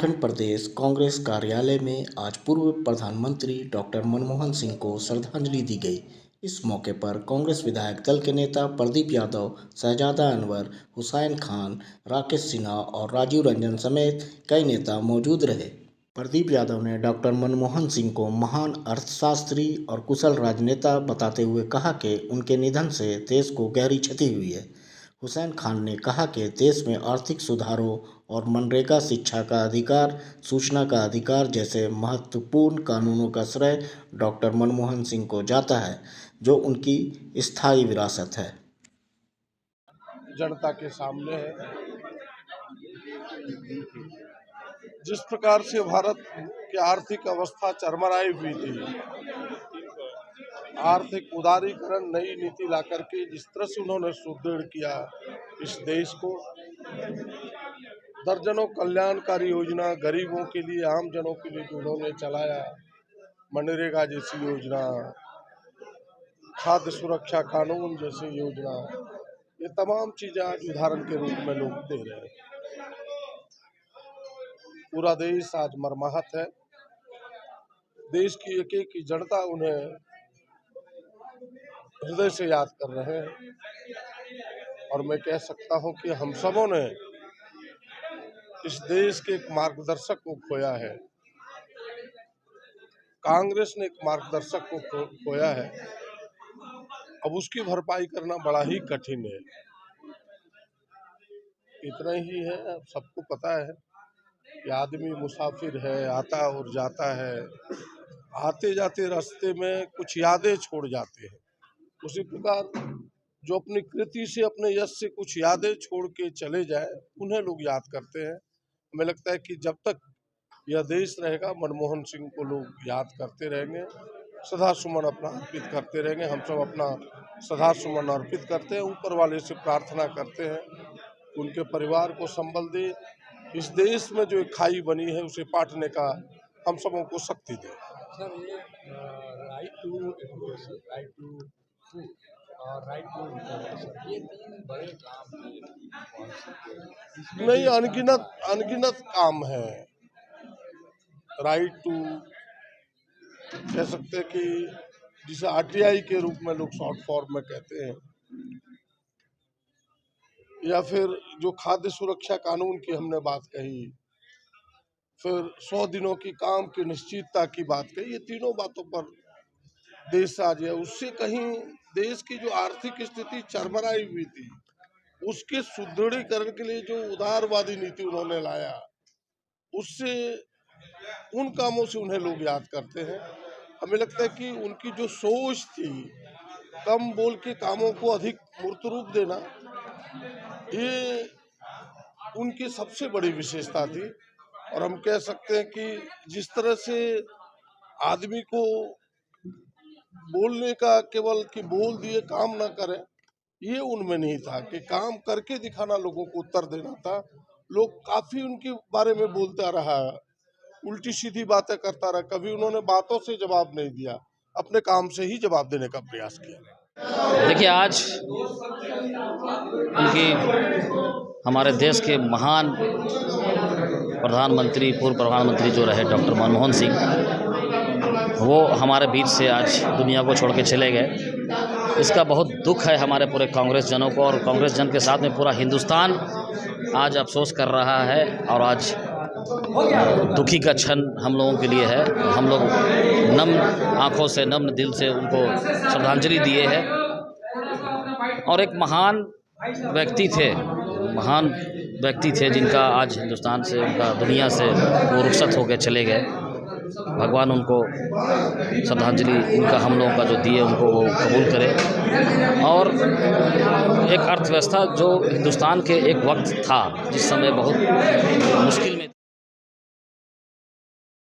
झारखंड प्रदेश कांग्रेस कार्यालय में आज पूर्व प्रधानमंत्री डॉक्टर मनमोहन सिंह को श्रद्धांजलि दी गई। इस मौके पर कांग्रेस विधायक दल के नेता प्रदीप यादव, शहजादा अनवर, हुसैन खान, राकेश सिन्हा और राजीव रंजन समेत कई नेता मौजूद रहे। प्रदीप यादव ने डॉक्टर मनमोहन सिंह को महान अर्थशास्त्री और कुशल राजनेता बताते हुए कहा कि उनके निधन से देश को गहरी क्षति हुई है। हुसैन खान ने कहा कि देश में आर्थिक सुधारों और मनरेगा, शिक्षा का अधिकार, सूचना का अधिकार जैसे महत्वपूर्ण कानूनों का श्रेय डॉक्टर मनमोहन सिंह को जाता है, जो उनकी स्थायी विरासत है। जनता के सामने है। जिस प्रकार से भारत की आर्थिक अवस्था चरमराई हुई थी, आर्थिक उदारीकरण नई नीति ला करके जिस तरह से उन्होंने सुदृढ़ किया इस देश को, दर्जनों कल्याणकारी योजना गरीबों के लिए, आम जनों के लिए उन्होंने चलाया, मनरेगा जैसी योजना, खाद्य सुरक्षा कानून जैसी योजना, ये तमाम चीजें आज उदाहरण के रूप में लोग दे रहे हैं। पूरा देश आज मर्माहत है। देश की एक एक जनता उन्हें हृदय से याद कर रहे हैं और मैं कह सकता हूं कि हम सबों ने इस देश के एक मार्गदर्शक को खोया है। कांग्रेस ने एक मार्गदर्शक को खोया है। अब उसकी भरपाई करना बड़ा ही कठिन है। इतना ही है, अब सबको पता है कि आदमी मुसाफिर है, आता और जाता है, आते जाते रास्ते में कुछ यादें छोड़ जाते हैं। उसी प्रकार जो अपनी कृति से, अपने यश से कुछ यादें छोड़ के चले जाए, उन्हें लोग याद करते हैं। हमें लगता है कि जब तक यह देश रहेगा, मनमोहन सिंह को लोग याद करते रहेंगे, सदा सुमन अपना अर्पित करते रहेंगे। हम सब अपना सदा सुमन अर्पित करते हैं, ऊपर वाले से प्रार्थना करते हैं उनके परिवार को संबल दे, इस देश में जो एक खाई बनी है उसे पाटने का हम सबों को शक्ति दे। सर, ये right to education, right to food और राइट टू इंफॉर्मेशन, ये तीन बड़े काम हैं। नहीं, अनगिनत काम है। राइट टू कह सकते हैं कि जिसे आरटीआई के रूप में लोग शॉर्ट फॉर्म में कहते हैं, या फिर जो खाद्य सुरक्षा कानून की हमने बात कही, फिर 100 दिनों की काम की निश्चितता की बात कही, ये तीनों बातों पर देश आज है। उससे कहीं देश की जो आर्थिक स्थिति चरमराई हुई थी, उसके सुदृढ़ीकरण के लिए जो उदारवादी नीति उन्होंने लाया, उससे उन कामों से उन्हें लोग याद करते हैं। हमें लगता है कि उनकी जो सोच थी, कम बोल के कामों को अधिक मूर्त रूप देना, ये उनकी सबसे बड़ी विशेषता थी। और हम कह सकते हैं कि जिस तरह से आदमी को बोलने का केवल कि बोल दिए काम ना करें, ये उनमें नहीं था कि काम करके दिखाना, लोगों को उत्तर देना था। लोग काफी उनके बारे में बोलता रहा, उल्टी सीधी बातें करता रहा, कभी उन्होंने बातों से जवाब नहीं दिया, अपने काम से ही जवाब देने का प्रयास किया। देखिए, आज उनकी हमारे देश के महान प्रधानमंत्री, पूर्व प्रधानमंत्री जो रहे डॉक्टर मनमोहन सिंह, वो हमारे बीच से आज दुनिया को छोड़ के चले गए। इसका बहुत दुख है हमारे पूरे कांग्रेस जनों को, और कांग्रेस जन के साथ में पूरा हिंदुस्तान आज अफसोस कर रहा है। और आज दुखी का क्षण हम लोगों के लिए है। हम लोग नम आँखों से, नम दिल से उनको श्रद्धांजलि दिए हैं। और एक महान व्यक्ति थे जिनका आज हिंदुस्तान से, उनका दुनिया से वो रुखसत होकर चले गए। भगवान उनको श्रद्धांजलि उनका हम लोगों का जो दिए, उनको वो कबूल करे। और एक अर्थव्यवस्था जो हिंदुस्तान के एक वक्त था जिस समय बहुत मुश्किल में